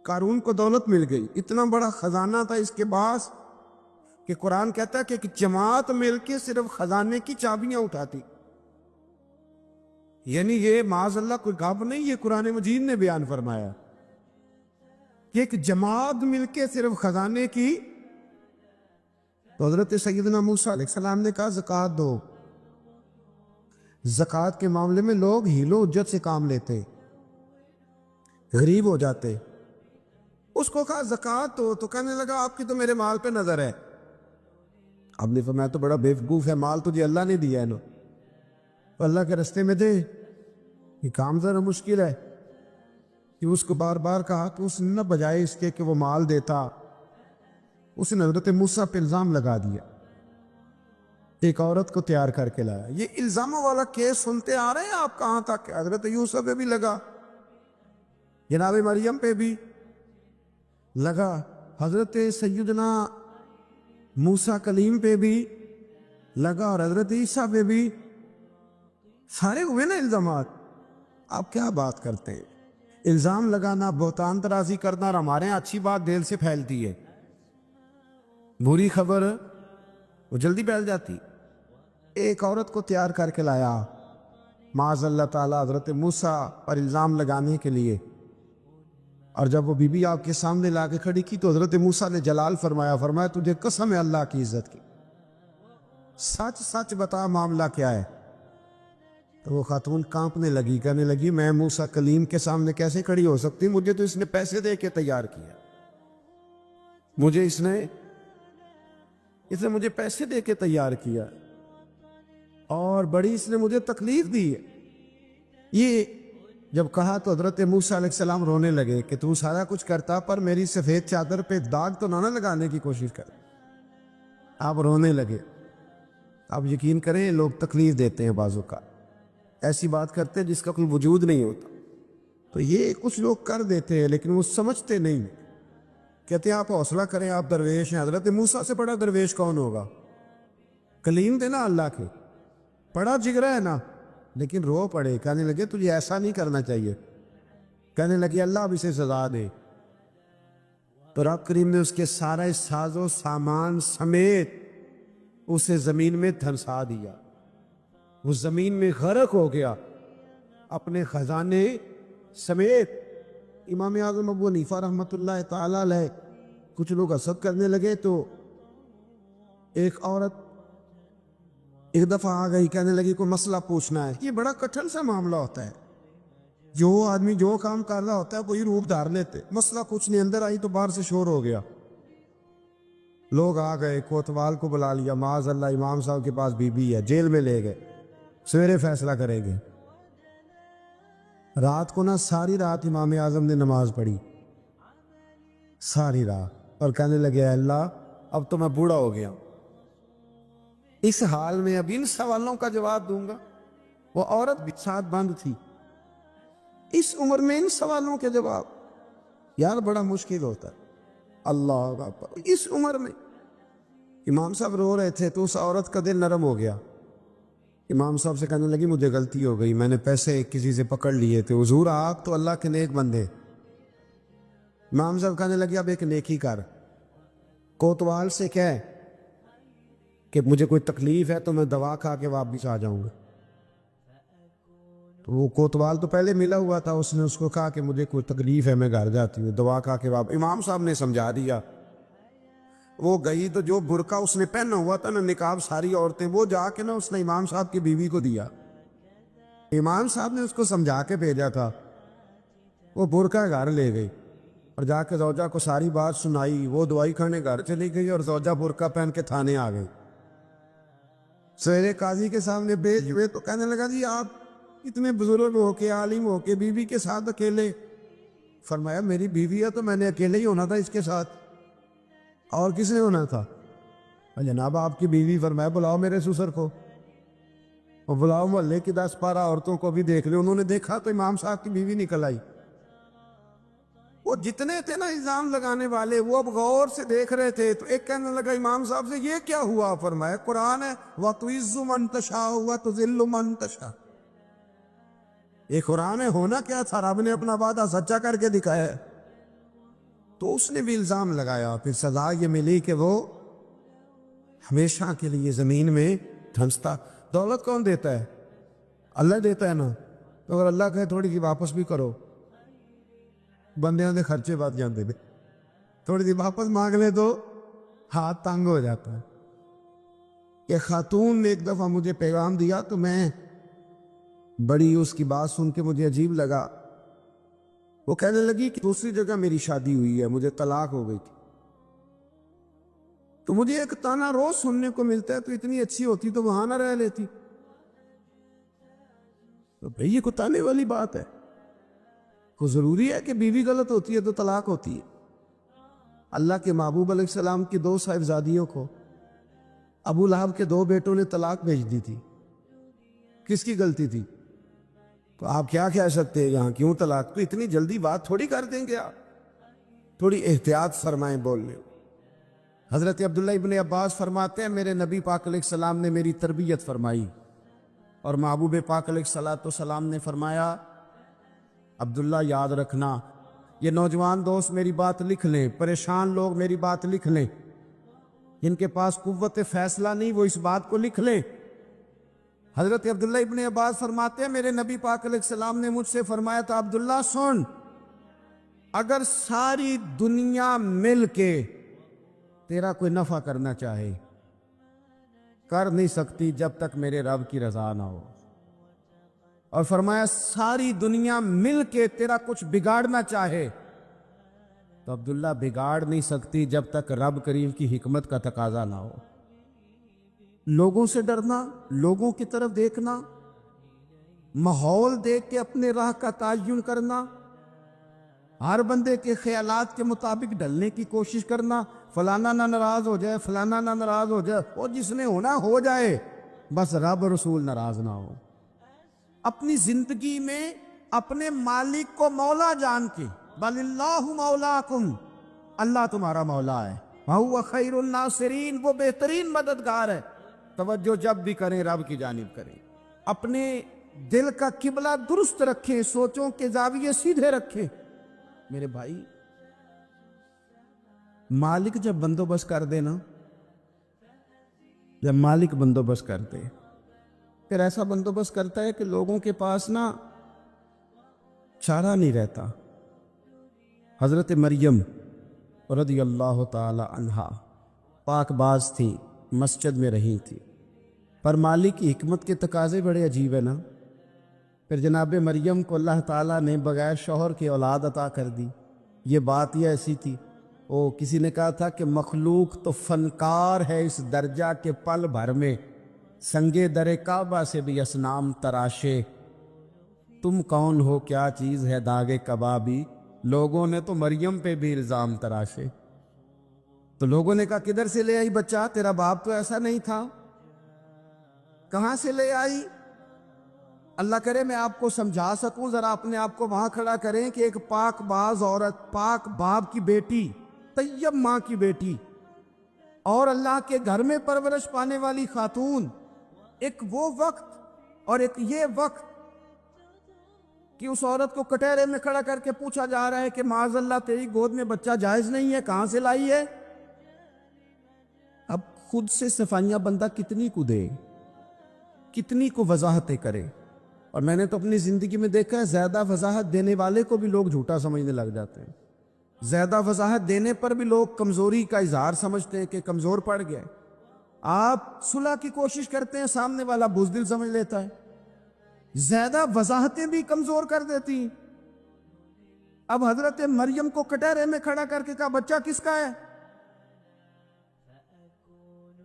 قارون کو دولت مل گئی، اتنا بڑا خزانہ تھا اس کے پاس کہ قرآن کہتا ہے کہ ایک جماعت مل کے صرف خزانے کی چابیاں اٹھاتی. یعنی یہ معاذ اللہ کوئی گپ نہیں، یہ قرآن مجید نے بیان فرمایا کہ ایک جماعت مل کے صرف خزانے کی. تو حضرت سیدنا موسیٰ علیہ السلام نے کہا زکوٰۃ دو. زکوٰۃ کے معاملے میں لوگ ہیل و حجت سے کام لیتے، غریب ہو جاتے. اس کو کہا زکوٰۃ دو تو کہنے لگا آپ کی تو میرے مال پہ نظر ہے. اب نے فرمایا تو بڑا بیوقوف ہے، مال تجھے اللہ نے دیا ہے نا، تو اللہ کے رستے میں دے. یہ کام ذرا مشکل ہے کہ اس کو بار بار کہا کہ اس نے نہ بجائے اس کے کہ وہ مال دیتا، اس نے حضرت موسیٰ پہ الزام لگا دیا، ایک عورت کو تیار کر کے لایا. یہ الزاموں والا کیس سنتے آ رہے ہیں آپ کہاں تک؟ حضرت یوسف پہ بھی لگا، جناب مریم پہ بھی لگا، حضرت سیدنا موسیٰ کلیم پہ بھی لگا، اور حضرت عیسیٰ پہ بھی. سارے ہوئے نا الزامات. آپ کیا بات کرتے ہیں؟ الزام لگانا، بہتان ترازی کرنا، اور ہمارے یہاں اچھی بات دل سے پھیلتی ہے، بری خبر وہ جلدی پھیل جاتی. ایک عورت کو تیار کر کے لایا معاذ اللہ تعالیٰ حضرت موسیٰ پر الزام لگانے کے لیے، اور جب وہ بی بی آپ کے سامنے لا کے کھڑی کی تو حضرت موسیٰ نے جلال فرمایا تجھے قسم ہے اللہ کی عزت کی، سچ سچ بتا معاملہ کیا ہے. تو وہ خاتون کانپنے لگی، کہنے لگی میں موسیٰ کلیم کے سامنے کیسے کھڑی ہو سکتی؟ مجھے تو اس نے پیسے دے کے تیار کیا، مجھے اس نے مجھے پیسے دے کے تیار کیا، اور بڑی اس نے مجھے تکلیف دی ہے. یہ جب کہا تو حضرت موسیٰ علیہ السلام رونے لگے کہ تو سارا کچھ کرتا پر میری سفید چادر پہ داغ تو نہ لگانے کی کوشش کر. آپ رونے لگے. آپ یقین کریں لوگ تکلیف دیتے ہیں، بعضوں کا ایسی بات کرتے ہیں جس کا کوئی وجود نہیں ہوتا. تو یہ کچھ لوگ کر دیتے ہیں لیکن وہ سمجھتے نہیں. کہتے ہیں آپ حوصلہ کریں، آپ درویش ہیں. حضرت موسیٰ سے بڑا درویش کون ہوگا؟ کلیم تھے نا اللہ کے، بڑا جگرا ہے نا. لیکن رو پڑے، کہنے لگے تجھے ایسا نہیں کرنا چاہیے. کہنے لگے اللہ اب اسے سزا دے. تو رب کریم نے اس کے سارا ساز و سامان سمیت اسے زمین میں دھنسا دیا. وہ زمین میں غرق ہو گیا اپنے خزانے سمیت. امام اعظم ابو حنیفہ رحمۃ اللہ تعالی علیہ کچھ لوگ حسد کرنے لگے تو ایک عورت ایک دفعہ آ گئی، کہنے لگی کوئی مسئلہ پوچھنا ہے. یہ بڑا کٹھن سا معاملہ ہوتا ہے، جو آدمی جو کام کر رہا ہوتا ہے وہی روپ دھار لیتے. مسئلہ کچھ نہیں، اندر آئی تو باہر سے شور ہو گیا. لوگ آ گئے، کوتوال کو بلا لیا، معاذ اللہ امام صاحب کے پاس بی بی ہے، جیل میں لے گئے، سویرے فیصلہ کریں گے. رات کو ساری رات امام اعظم نے نماز پڑھی، ساری رات، اور کہنے لگے اے اللہ اب تو میں بوڑھا ہو گیا، اس حال میں اب ان سوالوں کا جواب دوں گا. وہ عورت بھی ساتھ بند تھی. اس عمر میں ان سوالوں کے جواب یار بڑا مشکل ہوتا ہے. اللہ اکبر. اس عمر میں امام صاحب رو رہے تھے تو اس عورت کا دل نرم ہو گیا. امام صاحب سے کہنے لگی مجھے غلطی ہو گئی، میں نے پیسے کسی سے پکڑ لیے تھے. حضور آپ تو اللہ کے نیک بندے. امام صاحب کہنے لگے اب ایک نیکی کر، کوتوال سے کہہ کہ مجھے کوئی تکلیف ہے تو میں دوا کھا کے واپس آ جاؤں گا. تو وہ کوتوال تو پہلے ملا ہوا تھا، اس نے اس کو کہا کہ مجھے کوئی تکلیف ہے میں گھر جاتی ہوں، دوا کھا کے واپس. امام صاحب نے سمجھا دیا. وہ گئی تو جو برقع اس نے پہنا ہوا تھا نا نقاب ساری عورتیں، وہ جا کے اس نے امام صاحب کی بیوی کو دیا. امام صاحب نے اس کو سمجھا کے بھیجا تھا. وہ برقع گھر لے گئی اور جا کے زوجہ کو ساری بات سنائی. وہ دوائی کھانے گھر چلی گئی اور زوجہ برقع پہن کے تھانے آ گئی. سویرے قاضی کے سامنے بھیج ہوئے تو کہنے لگا جی آپ اتنے بزرگ ہو کے عالم ہو کے بیوی کے ساتھ اکیلے. فرمایا میری بیوی ہے تو میں نے اکیلے ہی ہونا تھا اس کے ساتھ، اور کس نے ہونا تھا؟ جناب آپ کی بیوی. فرمایا بلاؤ میرے سسر کو، اور بلاؤ محلے کی 10-12 عورتوں کو بھی دیکھ لے. انہوں نے دیکھا تو امام صاحب کی بیوی نکل آئی. وہ جتنے تھے نا الزام لگانے والے وہ اب غور سے دیکھ رہے تھے. تو ایک کہنے لگا امام صاحب سے یہ کیا ہوا؟ فرمایا قرآن ہے وَتُعِزُّ مَن تَشَاءُ وَتُذِلُّ مَن تَشَاءُ. یہ قرآن ہے. ہونا کیا تھا؟ رب نے اپنا وعدہ سچا کر کے دکھایا ہے. تو اس نے بھی الزام لگایا، پھر سزا یہ ملی کہ وہ ہمیشہ کے لیے زمین میں دھنستا۔ دولت کون دیتا ہے؟ اللہ دیتا ہے نا، تو اگر اللہ کہے تھوڑی سی واپس بھی کرو، بندیاں دے خرچے بات جاندے دے، تھوڑی سی واپس مانگ لے تو ہاتھ تنگ ہو جاتا ہے۔ کہ خاتون نے ایک دفعہ مجھے پیغام دیا تو میں بڑی اس کی بات سن کے مجھے عجیب لگا۔ وہ کہنے لگی کہ دوسری جگہ میری شادی ہوئی ہے، مجھے طلاق ہو گئی تھی، تو مجھے ایک تانا روز سننے کو ملتا ہے، تو اتنی اچھی ہوتی تو وہاں نہ رہ لیتی۔ تو بھئی یہ کوئی تانے والی بات ہے؟ کوئی ضروری ہے کہ بیوی غلط ہوتی ہے تو طلاق ہوتی ہے؟ اللہ کے محبوب علیہ السلام کی 2 صاحبزادیوں کو ابو لہب کے 2 بیٹوں نے طلاق بھیج دی تھی، کس کی غلطی تھی؟ تو آپ کیا کہہ سکتے ہیں یہاں کیوں طلاق؟ تو اتنی جلدی بات تھوڑی کر دیں گے آپ، تھوڑی احتیاط فرمائیں بولنے۔ حضرت عبداللہ ابن عباس فرماتے ہیں میرے نبی پاک علیہ السلام نے میری تربیت فرمائی، اور محبوب پاک علیہ السلام نے فرمایا عبداللہ یاد رکھنا، یہ نوجوان دوست میری بات لکھ لیں، پریشان لوگ میری بات لکھ لیں، جن کے پاس قوت فیصلہ نہیں وہ اس بات کو لکھ لیں۔ حضرت عبداللہ ابن عباس فرماتے ہیں میرے نبی پاک علیہ السلام نے مجھ سے فرمایا تھا عبداللہ سن، اگر ساری دنیا مل کے تیرا کوئی نفع کرنا چاہے کر نہیں سکتی جب تک میرے رب کی رضا نہ ہو، اور فرمایا ساری دنیا مل کے تیرا کچھ بگاڑنا چاہے تو عبداللہ بگاڑ نہیں سکتی جب تک رب کریم کی حکمت کا تقاضا نہ ہو۔ لوگوں سے ڈرنا، لوگوں کی طرف دیکھنا، ماحول دیکھ کے اپنے راہ کا تعین کرنا، ہر بندے کے خیالات کے مطابق ڈھلنے کی کوشش کرنا، فلانا نہ ناراض ہو جائے، فلانا نہ ناراض ہو جائے، اور جس نے ہونا ہو جائے، بس رب رسول ناراض نہ ہو۔ اپنی زندگی میں اپنے مالک کو مولا جان کے، بل اللہ مولاکم، اللہ تمہارا مولا ہے، وَهُوَ خَيْرُ النَّاصِرِينَ، وہ بہترین مددگار ہے۔ توجہ جب بھی کریں رب کی جانب کریں، اپنے دل کا قبلہ درست رکھیں، سوچوں کے زاویے سیدھے رکھیں۔ میرے بھائی مالک جب بندوبست کر دے نا، جب مالک بندوبست کر دے پھر ایسا بندوبست کرتا ہے کہ لوگوں کے پاس نا چارہ نہیں رہتا۔ حضرت مریم رضی اللہ تعالی عنہا پاک باز تھی، مسجد میں رہی تھی، پر مالک کی حکمت کے تقاضے بڑے عجیب ہیں نا۔ پھر جناب مریم کو اللہ تعالیٰ نے بغیر شوہر کی اولاد عطا کر دی۔ یہ بات یہ ایسی تھی، کسی نے کہا تھا کہ مخلوق تو فنکار ہے اس درجہ کے پل بھر میں سنگے در کعبہ سے بھی اصنام تراشے، تم کون ہو کیا چیز ہے داغ کبابی، لوگوں نے تو مریم پہ بھی الزام تراشے۔ تو لوگوں نے کہا کدھر سے لے آئی بچہ، تیرا باپ تو ایسا نہیں تھا، کہاں سے لے آئی؟ اللہ کرے میں آپ کو سمجھا سکوں، ذرا اپنے آپ کو وہاں کھڑا کریں کہ ایک پاک باز عورت، پاک باپ کی بیٹی، طیب ماں کی بیٹی، اور اللہ کے گھر میں پرورش پانے والی خاتون، ایک وہ وقت اور ایک یہ وقت کہ اس عورت کو کٹہرے میں کھڑا کر کے پوچھا جا رہا ہے کہ معاذ اللہ تیری گود میں بچہ جائز نہیں ہے، کہاں سے لائی ہے؟ اب خود سے صفائیاں بندہ کتنی کو دے، کتنی کو وضاحتیں کرے۔ اور میں نے تو اپنی زندگی میں دیکھا ہے زیادہ وضاحت دینے والے کو بھی لوگ جھوٹا سمجھنے لگ جاتے ہیں، زیادہ وضاحت دینے پر بھی لوگ کمزوری کا اظہار سمجھتے ہیں کہ کمزور پڑ گئے۔ آپ صلح کی کوشش کرتے ہیں، سامنے والا بزدل سمجھ لیتا ہے، زیادہ وضاحتیں بھی کمزور کر دیتی ہیں۔ اب حضرت مریم کو کٹہرے میں کھڑا کر کے کہا بچہ کس کا ہے؟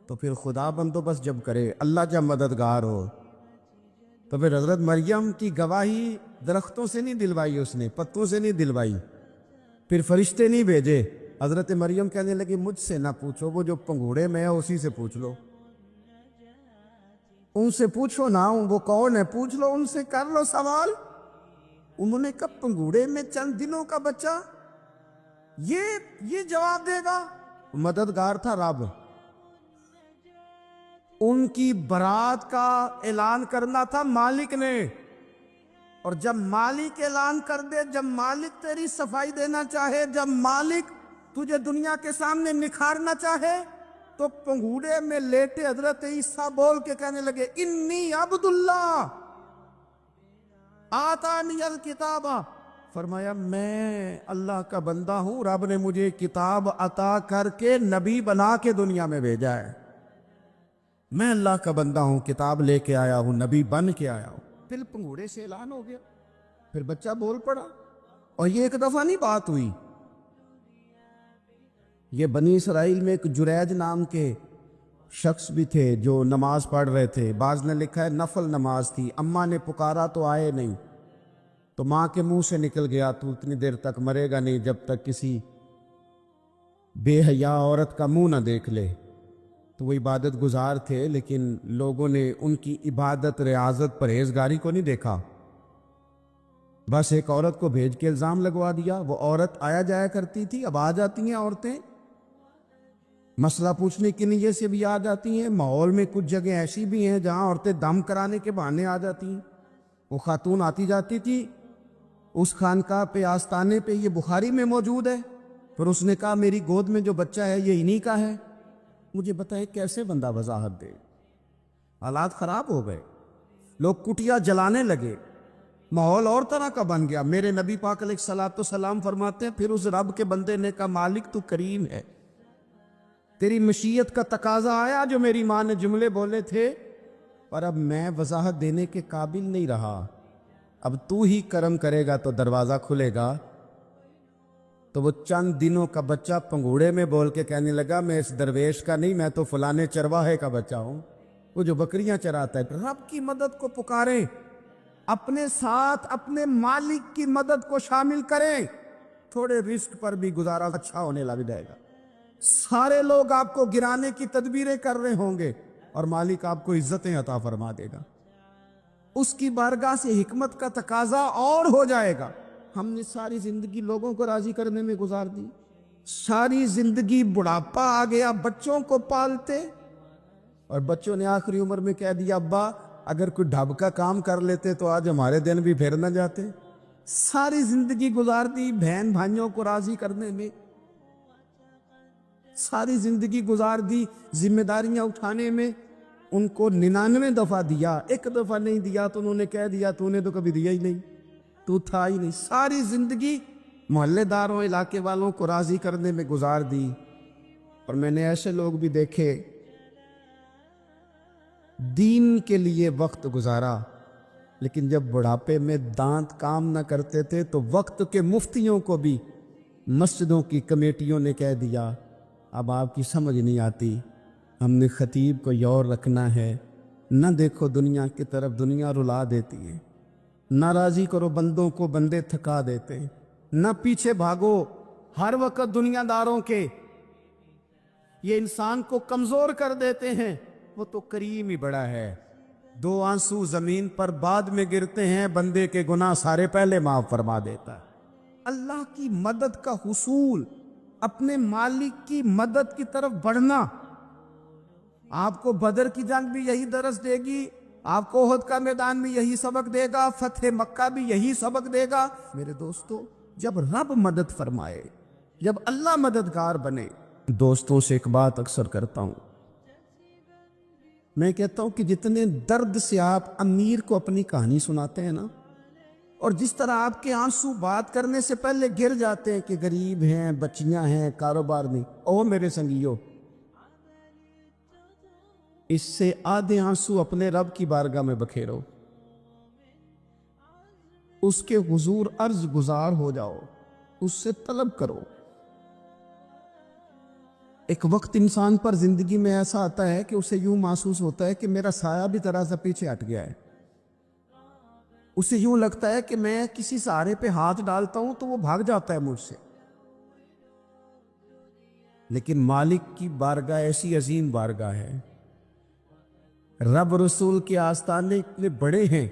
تو پھر خدا بندوبست جب کرے، اللہ جب مددگار ہو، تو پھر حضرت مریم کی گواہی درختوں سے نہیں دلوائی، اس نے پتوں سے نہیں دلوائی، پھر فرشتے نہیں بھیجے۔ حضرت مریم کہنے لگی مجھ سے نہ پوچھو، وہ جو پنگوڑے میں ہے اسی سے پوچھ لو، ان سے پوچھو نا، وہ کون ہے پوچھ لو، ان سے کر لو سوال۔ انہوں نے کہا پنگوڑے میں چند دنوں کا بچہ یہ جواب دے گا؟ مددگار تھا رب، ان کی برات کا اعلان کرنا تھا مالک نے، اور جب مالک اعلان کر دے، جب مالک تیری صفائی دینا چاہے، جب مالک تجھے دنیا کے سامنے نکھارنا چاہے تو پنگوڑے میں لیٹے حضرت عیسیٰ بول کے کہنے لگے انی عبداللہ آتانی الکتاب، فرمایا میں اللہ کا بندہ ہوں، رب نے مجھے کتاب عطا کر کے نبی بنا کے دنیا میں بھیجا ہے، میں اللہ کا بندہ ہوں، کتاب لے کے آیا ہوں، نبی بن کے آیا ہوں۔ پھر پنگوڑے سے اعلان ہو گیا، پھر بچہ بول پڑا، اور یہ ایک دفعہ نہیں بات ہوئی۔ یہ بنی اسرائیل میں ایک جریج نام کے شخص بھی تھے جو نماز پڑھ رہے تھے، بعض نے لکھا ہے نفل نماز تھی، اماں نے پکارا تو آئے نہیں، تو ماں کے منہ سے نکل گیا تو اتنی دیر تک مرے گا نہیں جب تک کسی بے حیا عورت کا منہ نہ دیکھ لے۔ تو وہ عبادت گزار تھے، لیکن لوگوں نے ان کی عبادت، ریاضت، پرہیزگاری کو نہیں دیکھا، بس ایک عورت کو بھیج کے الزام لگوا دیا۔ وہ عورت آیا جایا کرتی تھی، اب آ جاتی ہیں عورتیں، مسئلہ پوچھنے کی نیت سے بھی آ جاتی ہیں۔ ماحول میں کچھ جگہ ایسی بھی ہیں جہاں عورتیں دم کرانے کے بہانے آ جاتی ہیں۔ وہ خاتون آتی جاتی تھی اس خانقاہ پہ، آستانے پہ، یہ بخاری میں موجود ہے، پھر اس نے کہا میری گود میں جو بچہ ہے یہ انہی کا ہے۔ مجھے بتائے کیسے بندہ وضاحت دے؟ حالات خراب ہو گئے، لوگ کٹیا جلانے لگے، ماحول اور طرح کا بن گیا۔ میرے نبی پاک علیہ الصلوۃ والسلام فرماتے ہیں پھر اس رب کے بندے نے کہا مالک تو کریم ہے، تیری مشیت کا تقاضا آیا جو میری ماں نے جملے بولے تھے، پر اب میں وضاحت دینے کے قابل نہیں رہا، اب تو ہی کرم کرے گا تو دروازہ کھلے گا۔ تو وہ چند دنوں کا بچہ پنگوڑے میں بول کے کہنے لگا میں اس درویش کا نہیں، میں تو فلانے چرواہے کا بچہ ہوں، وہ جو بکریاں چراتا ہے۔ رب کی مدد کو پکاریں، اپنے ساتھ اپنے مالک کی مدد کو شامل کریں، تھوڑے رزق پر بھی گزارا اچھا ہونے لگ جائے گا۔ سارے لوگ آپ کو گرانے کی تدبیریں کر رہے ہوں گے اور مالک آپ کو عزتیں عطا فرما دے گا، اس کی بارگاہ سے حکمت کا تقاضا اور ہو جائے گا۔ ہم نے ساری زندگی لوگوں کو راضی کرنے میں گزار دی، ساری زندگی بڑھاپا آ گیا بچوں کو پالتے، اور بچوں نے آخری عمر میں کہہ دیا ابا اگر کوئی ڈھب کا کام کر لیتے تو آج ہمارے دن بھی پھر نہ جاتے۔ ساری زندگی گزار دی بہن بھائیوں کو راضی کرنے میں، ساری زندگی گزار دی ذمہ داریاں اٹھانے میں، ان کو 99 دفعہ دیا، ایک دفعہ نہیں دیا تو انہوں نے کہہ دیا تو نے تو کبھی دیا ہی نہیں، تو تھا ہی نہیں۔ ساری زندگی محلے داروں، علاقے والوں کو راضی کرنے میں گزار دی۔ اور میں نے ایسے لوگ بھی دیکھے دین کے لیے وقت گزارا، لیکن جب بڑھاپے میں دانت کام نہ کرتے تھے تو وقت کے مفتیوں کو بھی مسجدوں کی کمیٹیوں نے کہہ دیا اب آپ کی سمجھ نہیں آتی، ہم نے خطیب کو یور رکھنا ہے، نہ دیکھو دنیا کی طرف، دنیا رلا دیتی ہے، نہ راضی کرو بندوں کو، بندے تھکا دیتے، نہ پیچھے بھاگو ہر وقت دنیا داروں کے، یہ انسان کو کمزور کر دیتے ہیں۔ وہ تو کریم ہی بڑا ہے، 2 آنسو زمین پر بعد میں گرتے ہیں، بندے کے گناہ سارے پہلے معاف فرما دیتا ہے۔ اللہ کی مدد کا حصول، اپنے مالک کی مدد کی طرف بڑھنا، آپ کو بدر کی جنگ بھی یہی درس دے گی، آپ کو احد کا میدان بھی یہی سبق دے گا، فتح مکہ بھی یہی سبق دے گا۔ میرے دوستو، جب رب مدد فرمائے، جب اللہ مددگار بنے، دوستوں سے ایک بات اکثر کرتا ہوں، میں کہتا ہوں کہ جتنے درد سے آپ امیر کو اپنی کہانی سناتے ہیں نا، اور جس طرح آپ کے آنسو بات کرنے سے پہلے گر جاتے ہیں کہ غریب ہیں، بچیاں ہیں، کاروبار نہیں، او میرے سنگیو، اس سے آدھے آنسو اپنے رب کی بارگاہ میں بکھیرو، اس کے حضور عرض گزار ہو جاؤ، اس سے طلب کرو۔ ایک وقت انسان پر زندگی میں ایسا آتا ہے کہ اسے یوں محسوس ہوتا ہے کہ میرا سایہ بھی ذرا سا پیچھے ہٹ گیا ہے، اسے یوں لگتا ہے کہ میں کسی سہارے پہ ہاتھ ڈالتا ہوں تو وہ بھاگ جاتا ہے مجھ سے، لیکن مالک کی بارگاہ ایسی عظیم بارگاہ ہے، رب رسول کے آستانے اتنے بڑے ہیں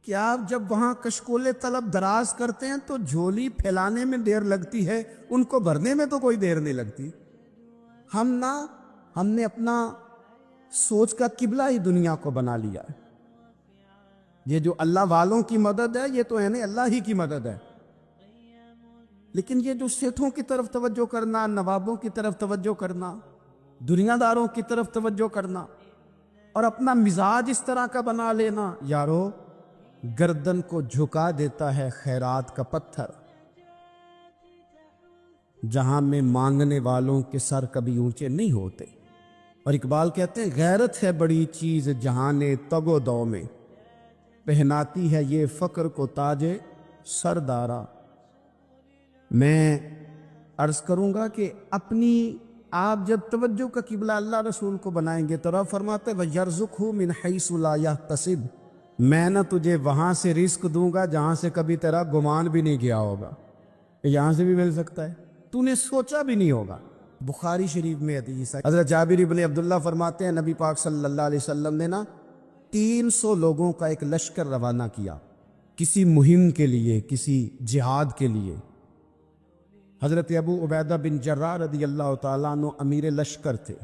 کہ آپ جب وہاں کشکول طلب دراز کرتے ہیں تو جھولی پھیلانے میں دیر لگتی ہے، ان کو بھرنے میں تو کوئی دیر نہیں لگتی۔ ہم نے اپنا سوچ کا قبلہ ہی دنیا کو بنا لیا ہے۔ یہ جو اللہ والوں کی مدد ہے، یہ تو ہے نہیں اللہ ہی کی مدد ہے، لیکن یہ جو سیٹھوں کی طرف توجہ کرنا، نوابوں کی طرف توجہ کرنا، دنیا داروں کی طرف توجہ کرنا اور اپنا مزاج اس طرح کا بنا لینا، یارو گردن کو جھکا دیتا ہے خیرات کا پتھر، جہاں میں مانگنے والوں کے سر کبھی اونچے نہیں ہوتے۔ اور اقبال کہتے ہیں غیرت ہے بڑی چیز جہان تگ و دو میں، پہناتی ہے یہ فقر کو تاج سردارا۔ میں عرض کروں گا کہ اپنی آپ جب توجہ کا قبلہ اللہ رسول کو بنائیں گے تو رب فرماتے ہیں وَيَرْزُقْهُ مِنْ حَيْثُ لَا يَحْتَسِبُ، میں نہ تجھے وہاں سے رزق دوں گا جہاں سے کبھی تیرا گمان بھی نہیں گیا ہوگا، یہاں سے بھی مل سکتا ہے، تو نے سوچا بھی نہیں ہوگا۔ بخاری شریف میں حدیث ہے، حضرت جابر ابن عبداللہ فرماتے ہیں نبی پاک صلی اللہ علیہ وسلم نے 300 لوگوں کا ایک لشکر روانہ کیا کسی مہم کے لیے، کسی جہاد کے لیے۔ حضرت ابو عبیدہ بن جراح رضی اللہ تعالیٰ عنہ امیر لشکر تھے۔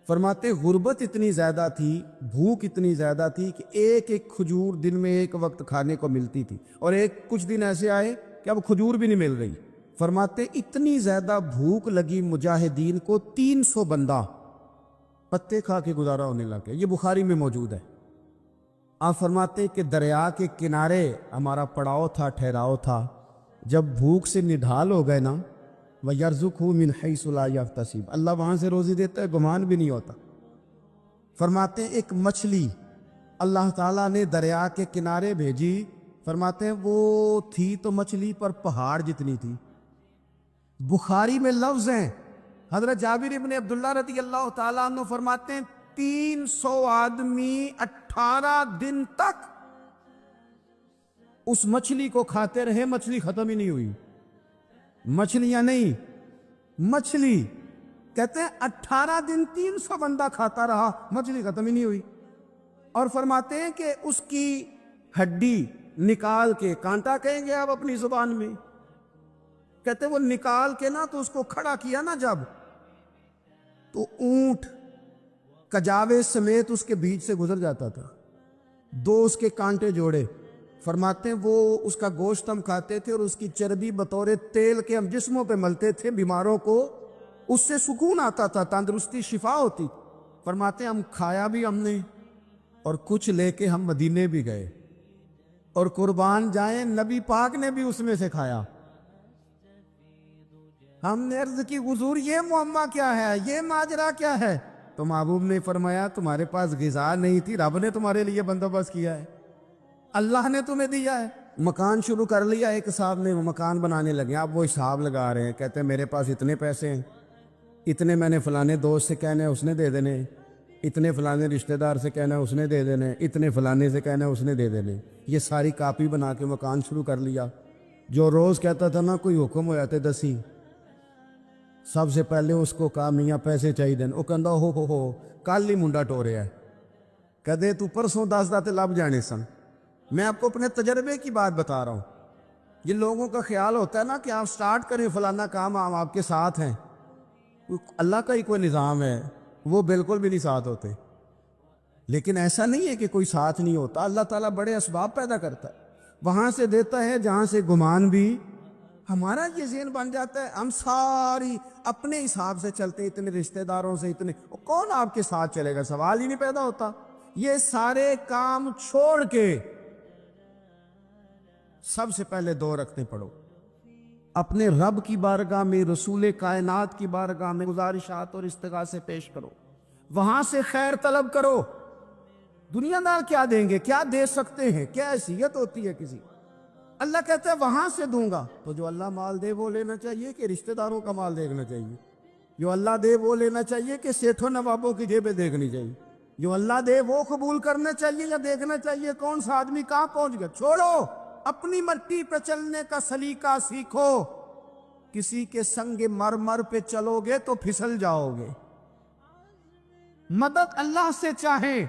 فرماتے غربت اتنی زیادہ تھی، بھوک اتنی زیادہ تھی کہ ایک ایک کھجور دن میں ایک وقت کھانے کو ملتی تھی، اور کچھ دن ایسے آئے کہ اب کھجور بھی نہیں مل رہی۔ فرماتے اتنی زیادہ بھوک لگی مجاہدین کو 300 بندہ پتے کھا کے گزارا ہونے لگے۔ یہ بخاری میں موجود ہے۔ آپ فرماتے کہ دریا کے کنارے ہمارا پڑاؤ تھا، ٹھہراؤ تھا، جب بھوک سے نڈھال ہو گئے نا وَيَرْزُقْهُ مِنْ حَيْثُ لَا يَحْتَسِبُ، اللہ وہاں سے روزی دیتا ہے، گمان بھی نہیں ہوتا۔ فرماتے ہیں ایک مچھلی اللہ تعالیٰ نے دریا کے کنارے بھیجی، فرماتے ہیں وہ تھی تو مچھلی پر پہاڑ جتنی تھی۔ بخاری میں لفظ ہیں، حضرت جابر ابن عبداللہ رضی اللہ تعالیٰ عنہ فرماتے ہیں 300 آدمی 18 دن تک اس مچھلی کو کھاتے رہے، مچھلی ختم ہی نہیں ہوئی۔ مچھلیاں نہیں، مچھلی کہتے ہیں 18 دن 300 بندہ کھاتا رہا، مچھلی ختم ہی نہیں ہوئی۔ اور فرماتے ہیں کہ اس کی ہڈی نکال کے، کانٹا کہیں گے آپ اپنی زبان میں، کہتے وہ نکال کے تو اس کو کھڑا کیا جب، تو اونٹ کجاوے سمیت اس کے بیچ سے گزر جاتا تھا، 2 اس کے کانٹے جوڑے۔ فرماتے ہیں وہ اس کا گوشت ہم کھاتے تھے اور اس کی چربی بطور تیل کے ہم جسموں پہ ملتے تھے، بیماروں کو اس سے سکون آتا تھا، تندرستی شفا ہوتی۔ فرماتے ہیں ہم کھایا بھی ہم نے، اور کچھ لے کے ہم مدینے بھی گئے، اور قربان جائیں نبی پاک نے بھی اس میں سے کھایا۔ ہم نے عرض کی حضور یہ معمہ کیا ہے، یہ ماجرا کیا ہے؟ تو محبوب نے فرمایا تمہارے پاس غذا نہیں تھی، رب نے تمہارے لیے بندوبست کیا ہے، اللہ نے تمہیں دیا ہے۔ مکان شروع کر لیا ایک صاحب نے، وہ مکان بنانے لگے، آپ وہ حساب لگا رہے ہیں، کہتے ہیں میرے پاس اتنے پیسے ہیں، اتنے میں نے فلانے دوست سے کہنا ہے اس نے دے دینے، اتنے فلانے رشتہ دار سے کہنا ہے اس نے دے دینے، اتنے فلانے سے کہنا ہے اس نے دے دینے۔ یہ ساری کاپی بنا کے مکان شروع کر لیا۔ جو روز کہتا تھا کوئی حکم ہو جاتے 10 سب سے پہلے اس کو کہا میاں پیسے چاہیے دین، وہ کہندا ہو کل ہی منڈا ٹوریا ہے، کہدے تو پرسوں 10 تے لب جانے سن۔ میں آپ کو اپنے تجربے کی بات بتا رہا ہوں۔ یہ لوگوں کا خیال ہوتا ہے کہ آپ سٹارٹ کریں فلانا کام، ہم آپ کے ساتھ ہیں، اللہ کا ہی کوئی نظام ہے، وہ بالکل بھی نہیں ساتھ ہوتے۔ لیکن ایسا نہیں ہے کہ کوئی ساتھ نہیں ہوتا، اللہ تعالیٰ بڑے اسباب پیدا کرتا ہے، وہاں سے دیتا ہے جہاں سے گمان بھی ہمارا یہ ذہن بن جاتا ہے، ہم ساری اپنے حساب سے چلتے ہیں، اتنے رشتہ داروں سے، اتنے کون آپ کے ساتھ چلے گا، سوال ہی نہیں پیدا ہوتا۔ یہ سارے کام چھوڑ کے سب سے پہلے 2 رکعتیں پڑھو، اپنے رب کی بارگاہ میں، رسول کائنات کی بارگاہ میں گزارشات اور استغاثے پیش کرو، وہاں سے خیر طلب کرو۔ دنیا دار کیا دیں گے، کیا دے سکتے ہیں، کیا حیثیت ہوتی ہے کسی، اللہ کہتا ہے وہاں سے دوں گا۔ تو جو اللہ مال دے وہ لینا چاہیے کہ رشتہ داروں کا مال دیکھنا چاہیے؟ جو اللہ دے وہ لینا چاہیے کہ سیٹھوں نوابوں کی جیبیں دیکھنی چاہیے؟ جو اللہ دے وہ قبول کرنا چاہیے یا دیکھنا چاہیے کون سا آدمی کہاں پہنچ گیا؟ چھوڑو، اپنی مٹی پہ چلنے کا سلیقہ سیکھو۔ کسی کے سنگ مرمر پہ چلو گے تو پھسل جاؤ گے۔ مدد اللہ سے چاہیں،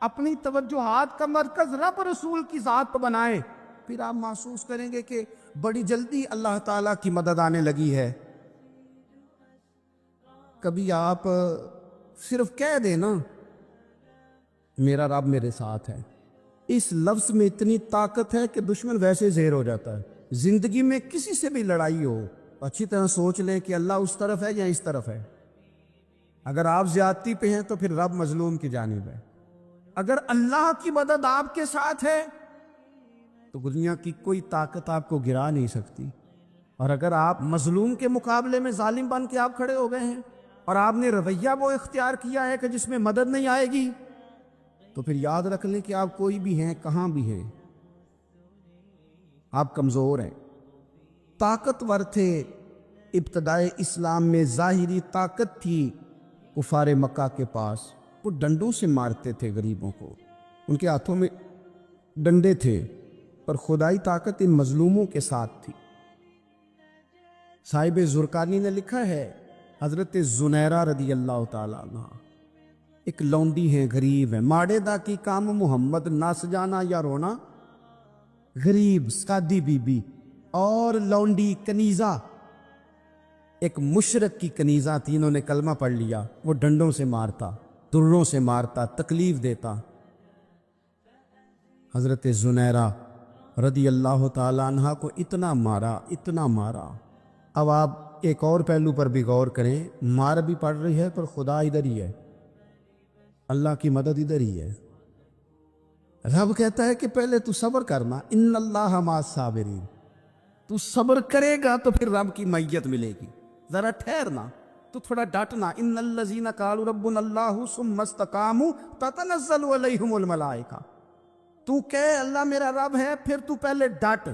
اپنی توجہات کا مرکز رب رسول کی ذات پر بنائیں، پھر آپ محسوس کریں گے کہ بڑی جلدی اللہ تعالیٰ کی مدد آنے لگی ہے۔ کبھی آپ صرف کہہ دیں میرا رب میرے ساتھ ہے، اس لفظ میں اتنی طاقت ہے کہ دشمن ویسے زہر ہو جاتا ہے۔ زندگی میں کسی سے بھی لڑائی ہو تو اچھی طرح سوچ لیں کہ اللہ اس طرف ہے یا اس طرف ہے. اگر آپ زیادتی پہ ہیں تو پھر رب مظلوم کی جانب ہے. اگر اللہ کی مدد آپ کے ساتھ ہے تو دنیا کی کوئی طاقت آپ کو گرا نہیں سکتی. اور اگر آپ مظلوم کے مقابلے میں ظالم بن کے آپ کھڑے ہو گئے ہیں اور آپ نے رویہ وہ اختیار کیا ہے کہ جس میں مدد نہیں آئے گی, تو پھر یاد رکھ لیں کہ آپ کوئی بھی ہیں, کہاں بھی ہیں, آپ کمزور ہیں. طاقتور تھے ابتدائے اسلام میں, ظاہری طاقت تھی کفار مکہ کے پاس, وہ ڈنڈوں سے مارتے تھے غریبوں کو, ان کے ہاتھوں میں ڈنڈے تھے, پر خدائی طاقت ان مظلوموں کے ساتھ تھی. صاحب زرقانی نے لکھا ہے, حضرت زنیرہ رضی اللہ تعالیٰ عنہ ایک لونڈی ہیں, غریب ہیں, ماڑے دا کی کام محمد نس جانا یا رونا, غریب سادی بی بی اور لونڈی کنیزہ, ایک مشرک کی کنیزہ تھی, انہوں نے کلمہ پڑھ لیا, وہ ڈنڈوں سے مارتا, دروں سے مارتا, تکلیف دیتا. حضرت زنیرہ رضی اللہ تعالیٰ عنہ کو اتنا مارا, اتنا مارا. اب آپ ایک اور پہلو پر بھی غور کریں, مار بھی پڑ رہی ہے پر خدا ادھر ہی ہے, اللہ کی مدد ادھر ہی ہے. رب کہتا ہے کہ پہلے تو صبر کرنا, ان اللہ مع الصابرین, تو صبر کرے گا تو پھر رب کی معیت ملے گی. ذرا ٹھہرنا, تو تھوڑا ڈٹنا. ان الذین قالوا ربنا اللہ ثم استقاموا تتنزل علیہم الملائکہ, تو کہے اللہ میرا رب ہے, پھر تو پہلے ڈٹ,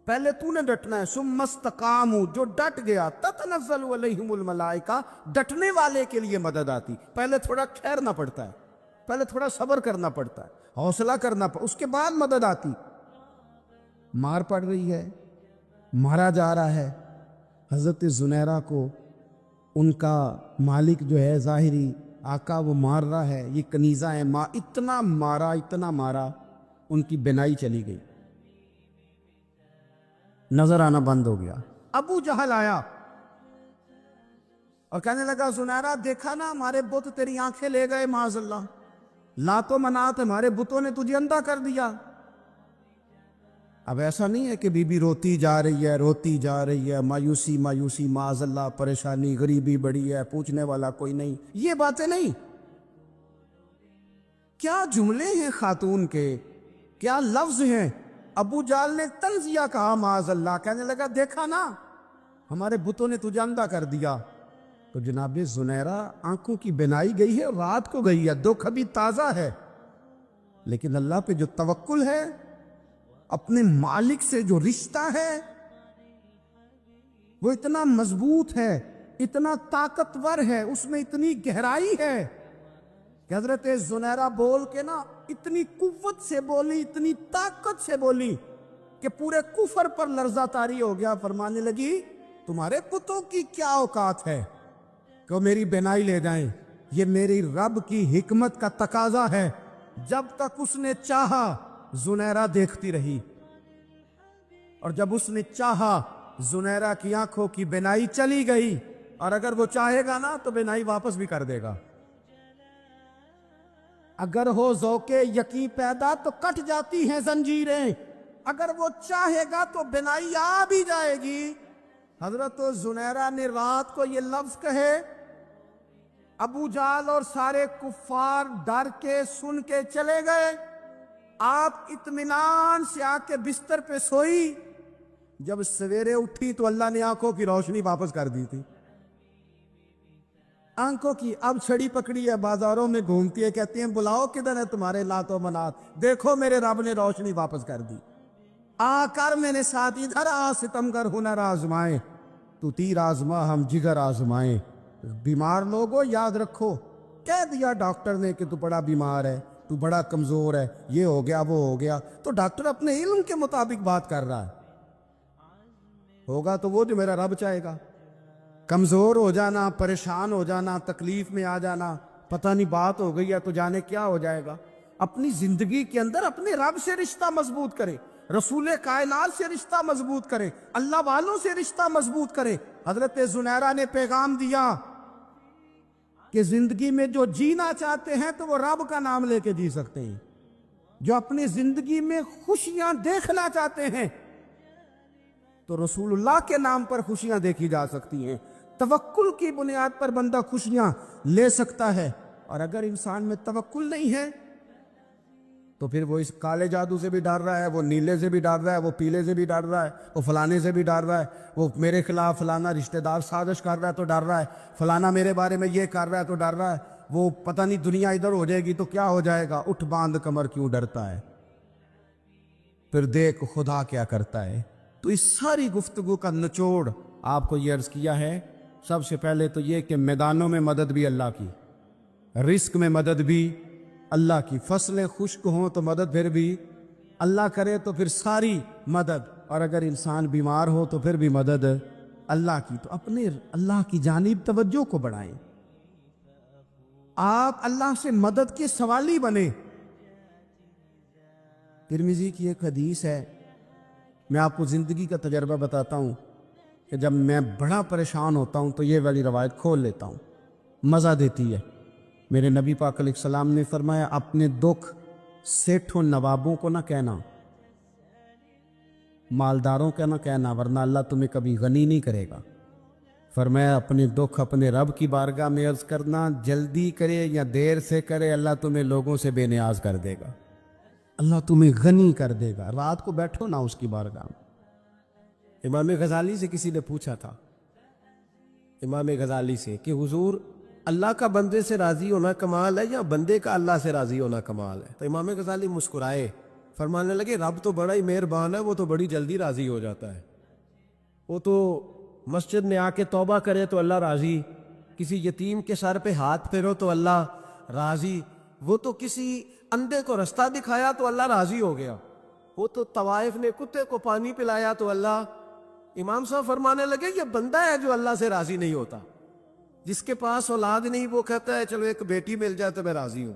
پہلے تو نے ڈٹنا ہے. ثم استقاموا, جو ڈٹ گیا, تتنزل علیہم الملائکہ, ڈٹنے والے کے لیے مدد آتی. پہلے تھوڑا ٹھہرنا پڑتا ہے, پہلے تھوڑا صبر کرنا پڑتا ہے, حوصلہ کرنا پڑتا, اس کے بعد مدد آتی. مار پڑ رہی ہے, مارا جا رہا ہے. حضرت زنیرہ کو ان کا مالک جو ہے ظاہری آقا وہ مار رہا ہے, یہ کنیزہ ہے, اتنا مارا, اتنا مارا, ان کی بینائی چلی گئی, نظر آنا بند ہو گیا. ابو جہل آیا اور کہنے لگا زنیرہ دیکھا نا ہمارے بت تیری آنکھیں لے گئے, معاذ اللہ, لات و منات ہمارے بتوں نے تجھے اندھا کر دیا. اب ایسا نہیں ہے کہ بی بی روتی جا رہی ہے, روتی جا رہی ہے, مایوسی مایوسی, معاذ اللہ, پریشانی, غریبی بڑی ہے, پوچھنے والا کوئی نہیں, یہ باتیں نہیں. کیا جملے ہیں خاتون کے, کیا لفظ ہیں. ابو جال نے تنزیہ کہا, معاذ اللہ, کہنے لگا دیکھا نا ہمارے بتوں نے تجھے اندھا کر دیا. تو جناب زنیرہ آنکھوں کی بینائی گئی ہے, رات کو گئی ہے, دکھ ابھی تازہ ہے, لیکن اللہ پہ جو توکل ہے, اپنے مالک سے جو رشتہ ہے, وہ اتنا مضبوط ہے, اتنا طاقتور ہے, اس میں اتنی گہرائی ہے کہ حضرت زنیرہ بول کے نا اتنی قوت سے بولی, اتنی طاقت سے بولی کہ پورے کفر پر لرزہ طاری ہو گیا. فرمانے لگی تمہارے بتوں کی کیا اوقات ہے کہ وہ میری بینائی لے جائیں, یہ میری رب کی حکمت کا تقاضا ہے. جب تک اس نے چاہا زنیرہ دیکھتی رہی, اور جب اس نے چاہا زنیرہ کی آنکھوں کی بینائی چلی گئی, اور اگر وہ چاہے گا نا تو بینائی واپس بھی کر دے گا. اگر ہو ذوق یقین پیدا تو کٹ جاتی ہیں زنجیریں, اگر وہ چاہے گا تو بینائی آ بھی جائے گی. حضرت زنیرہ نے رات کو یہ لفظ کہے, ابو جال اور سارے کفار ڈر کے سن کے چلے گئے. آپ اطمینان سے آ کے بستر پہ سوئی. جب سویرے اٹھی تو اللہ نے آنکھوں کی روشنی واپس کر دی تھی. آنکھوں کی اب چھڑی پکڑی ہے, بازاروں میں گھومتی ہے, کہتی ہیں بلاؤ کدھر ہے تمہارے لات و منات, دیکھو میرے رب نے روشنی واپس کر دی. آ کر میرے ساتھ ادھر آ, ستم کر ہنر آزمائے, تو تیر آزما ہم جگر آزمائے. بیمار لوگوں یاد رکھو, کہہ دیا ڈاکٹر نے کہ تو بڑا بیمار ہے, تو بڑا کمزور ہے, یہ ہو گیا وہ ہو گیا, تو ڈاکٹر اپنے علم کے مطابق بات کر رہا ہے. ہوگا تو وہ جو میرا رب چاہے گا. کمزور ہو جانا, پریشان ہو جانا, تکلیف میں آ جانا, پتہ نہیں بات ہو گئی ہے تو جانے کیا ہو جائے گا. اپنی زندگی کے اندر اپنے رب سے رشتہ مضبوط کرے, رسول کائنات سے رشتہ مضبوط کرے, اللہ والوں سے رشتہ مضبوط کرے. حضرت زنیرہ نے پیغام دیا کہ زندگی میں جو جینا چاہتے ہیں تو وہ رب کا نام لے کے جی سکتے ہیں. جو اپنی زندگی میں خوشیاں دیکھنا چاہتے ہیں تو رسول اللہ کے نام پر خوشیاں دیکھی جا سکتی ہیں. توکل کی بنیاد پر بندہ خوشیاں لے سکتا ہے. اور اگر انسان میں توکل نہیں ہے تو پھر وہ اس کالے جادو سے بھی ڈر رہا ہے, وہ نیلے سے بھی ڈر رہا ہے, وہ پیلے سے بھی ڈر رہا ہے, وہ فلانے سے بھی ڈر رہا ہے, وہ میرے خلاف فلانا رشتہ دار سازش کر رہا ہے تو ڈر رہا ہے, فلانا میرے بارے میں یہ کر رہا ہے تو ڈر رہا ہے, وہ پتہ نہیں دنیا ادھر ہو جائے گی تو کیا ہو جائے گا. اٹھ باندھ کمر کیوں ڈرتا ہے, پھر دیکھ خدا کیا کرتا ہے. تو اس ساری گفتگو کا نچوڑ آپ کو یہ عرض کیا ہے. سب سے پہلے تو یہ کہ میدانوں میں مدد بھی اللہ کی, رزق میں مدد بھی اللہ کی, فصلیں خشک ہوں تو مدد پھر بھی اللہ کرے تو پھر ساری مدد, اور اگر انسان بیمار ہو تو پھر بھی مدد اللہ کی. تو اپنے اللہ کی جانب توجہ کو بڑھائیں, آپ اللہ سے مدد کے سوالی بنیں. ترمذی کی ایک حدیث ہے, میں آپ کو زندگی کا تجربہ بتاتا ہوں کہ جب میں بڑا پریشان ہوتا ہوں تو یہ والی روایت کھول لیتا ہوں, مزہ دیتی ہے. میرے نبی پاک علیہ السلام نے فرمایا اپنے دکھ سیٹھوں نوابوں کو نہ کہنا, مالداروں کا نہ کہنا, ورنہ اللہ تمہیں کبھی غنی نہیں کرے گا. فرمایا اپنے دکھ اپنے رب کی بارگاہ میں عرض کرنا, جلدی کرے یا دیر سے کرے اللہ تمہیں لوگوں سے بے نیاز کر دے گا, اللہ تمہیں غنی کر دے گا. رات کو بیٹھو نہ اس کی بارگاہ میں. امام غزالی سے کسی نے پوچھا تھا, امام غزالی سے, کہ حضور اللہ کا بندے سے راضی ہونا کمال ہے یا بندے کا اللہ سے راضی ہونا کمال ہے؟ تو امام غزالی مسکرائے, فرمانے لگے رب تو بڑا ہی مہربان ہے, وہ تو بڑی جلدی راضی ہو جاتا ہے. وہ تو مسجد میں آ کے توبہ کرے تو اللہ راضی, کسی یتیم کے سر پہ ہاتھ پھیرو تو اللہ راضی, وہ تو کسی اندھے کو رستہ دکھایا تو اللہ راضی ہو گیا, وہ تو طوائف نے کتے کو پانی پلایا تو اللہ. امام صاحب فرمانے لگے یہ بندہ ہے جو اللہ سے راضی نہیں ہوتا. جس کے پاس اولاد نہیں وہ کہتا ہے چلو ایک بیٹی مل جائے تو میں راضی ہوں,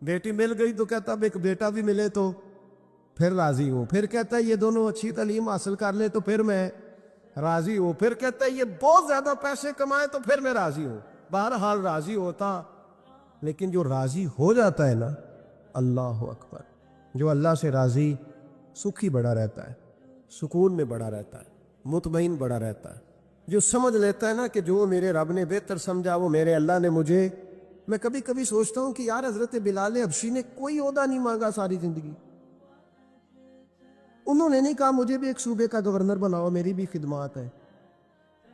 بیٹی مل گئی تو کہتا اب ایک بیٹا بھی ملے تو پھر راضی ہوں, پھر کہتا ہے یہ دونوں اچھی تعلیم حاصل کر لے تو پھر میں راضی ہوں, پھر کہتا ہے یہ بہت زیادہ پیسے کمائے تو پھر میں راضی ہوں. بہرحال راضی ہوتا, لیکن جو راضی ہو جاتا ہے نا, اللہ اکبر, جو اللہ سے راضی سکھ ہی بڑا رہتا ہے, سکون میں بڑا رہتا ہے, مطمئن بڑا رہتا ہے. جو سمجھ لیتا ہے نا کہ جو میرے رب نے بہتر سمجھا وہ میرے اللہ نے مجھے. میں کبھی کبھی سوچتا ہوں کہ یار حضرت بلال حبشی نے کوئی عہدہ نہیں مانگا ساری زندگی, انہوں نے نہیں کہا مجھے بھی ایک صوبے کا گورنر بناؤ میری بھی خدمات ہے,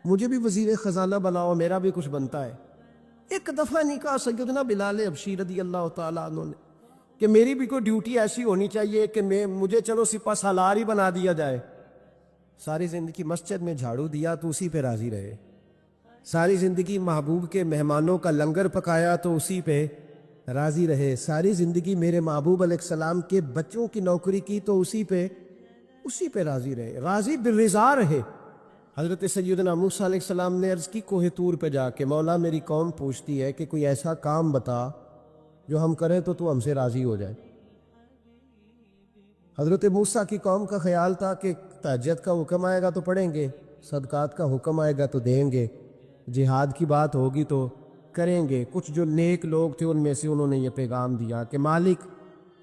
مجھے بھی وزیر خزانہ بناؤ میرا بھی کچھ بنتا ہے. ایک دفعہ نہیں کہا سیدنا بلال حبشی رضی اللہ تعالیٰ عنہ نے کہ میری بھی کوئی ڈیوٹی ایسی ہونی چاہیے کہ مجھے چلو سپہ سالار ہی بنا دیا جائے. ساری زندگی مسجد میں جھاڑو دیا تو اسی پہ راضی رہے, ساری زندگی محبوب کے مہمانوں کا لنگر پکایا تو اسی پہ راضی رہے, ساری زندگی میرے محبوب علیہ السلام کے بچوں کی نوکری کی تو اسی پہ راضی رہے, راضی بالرضا رہے. حضرت سیدنا موسیٰ علیہ السلام نے عرض کی کوہ طور پہ جا کے, مولا میری قوم پوچھتی ہے کہ کوئی ایسا کام بتا جو ہم کریں تو ہم سے راضی ہو جائے. حضرت موسیٰ کی قوم کا خیال تھا کہ تہجد کا حکم آئے گا تو پڑھیں گے, صدقات کا حکم آئے گا تو دیں گے, جہاد کی بات ہوگی تو کریں گے. کچھ جو نیک لوگ تھے ان میں سے انہوں نے یہ پیغام دیا کہ مالک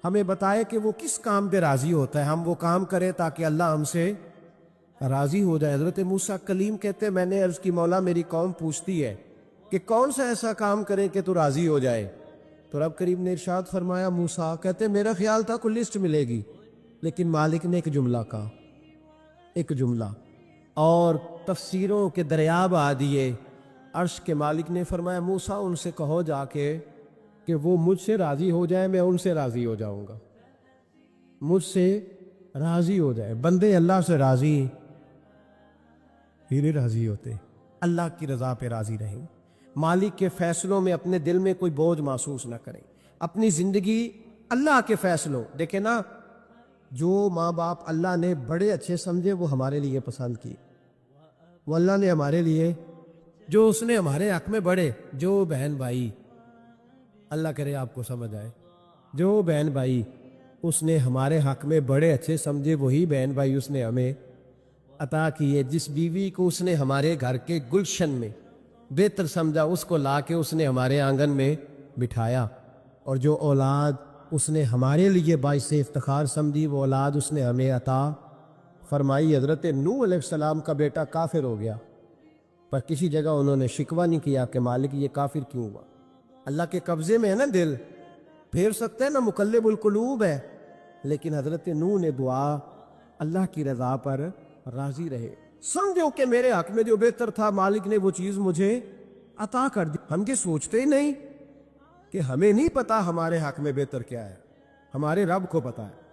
ہمیں بتائے کہ وہ کس کام پہ راضی ہوتا ہے, ہم وہ کام کریں تاکہ اللہ ہم سے راضی ہو جائے. حضرت موسیٰ کلیم کہتے میں نے عرض کی مولا میری قوم پوچھتی ہے کہ کون سا ایسا کام کریں کہ تو راضی ہو جائے. تو رب کریم نے ارشاد فرمایا موسیٰ کہتے میرا خیال تھا کوئی لسٹ ملے گی, لیکن مالک نے ایک جملہ کہا, ایک جملہ, اور تفسیروں کے دریاب آ دیے. عرش کے مالک نے فرمایا موسیٰ ان سے کہو جا کے کہ وہ مجھ سے راضی ہو جائے, میں ان سے راضی ہو جاؤں گا, مجھ سے راضی ہو جائے. بندے اللہ سے راضی ہی نہیں راضی ہوتے, اللہ کی رضا پہ راضی رہیں, مالک کے فیصلوں میں اپنے دل میں کوئی بوجھ محسوس نہ کریں, اپنی زندگی اللہ کے فیصلوں. دیکھیں نا, جو ماں باپ اللہ نے بڑے اچھے سمجھے وہ ہمارے لیے پسند کی, وہ اللہ نے ہمارے لیے جو اس نے ہمارے حق میں بڑے, جو بہن بھائی اللہ کرے آپ کو سمجھ آئے, جو بہن بھائی اس نے ہمارے حق میں بڑے اچھے سمجھے وہی بہن بھائی اس نے ہمیں عطا کیے. جس بیوی کو اس نے ہمارے گھر کے گلشن میں بہتر سمجھا اس کو لا کے اس نے ہمارے آنگن میں بٹھایا, اور جو اولاد اس نے ہمارے لیے باعث افتخار سمجھی وہ اولاد اس نے ہمیں عطا فرمائی۔ حضرت نوح علیہ السلام کا بیٹا کافر ہو گیا، پر کسی جگہ انہوں نے شکوہ نہیں کیا کہ مالک یہ کافر کیوں ہوا۔ اللہ کے قبضے میں ہے نا دل، پھیر سکتے ہیں نا، مقلب القلوب ہے، لیکن حضرت نوح نے دعا اللہ کی رضا پر راضی رہے، سمجھو کہ میرے حق میں جو بہتر تھا مالک نے وہ چیز مجھے عطا کر دی۔ ہم یہ سوچتے ہی نہیں کہ ہمیں نہیں پتا ہمارے حق میں بہتر کیا ہے، ہمارے رب کو پتا ہے۔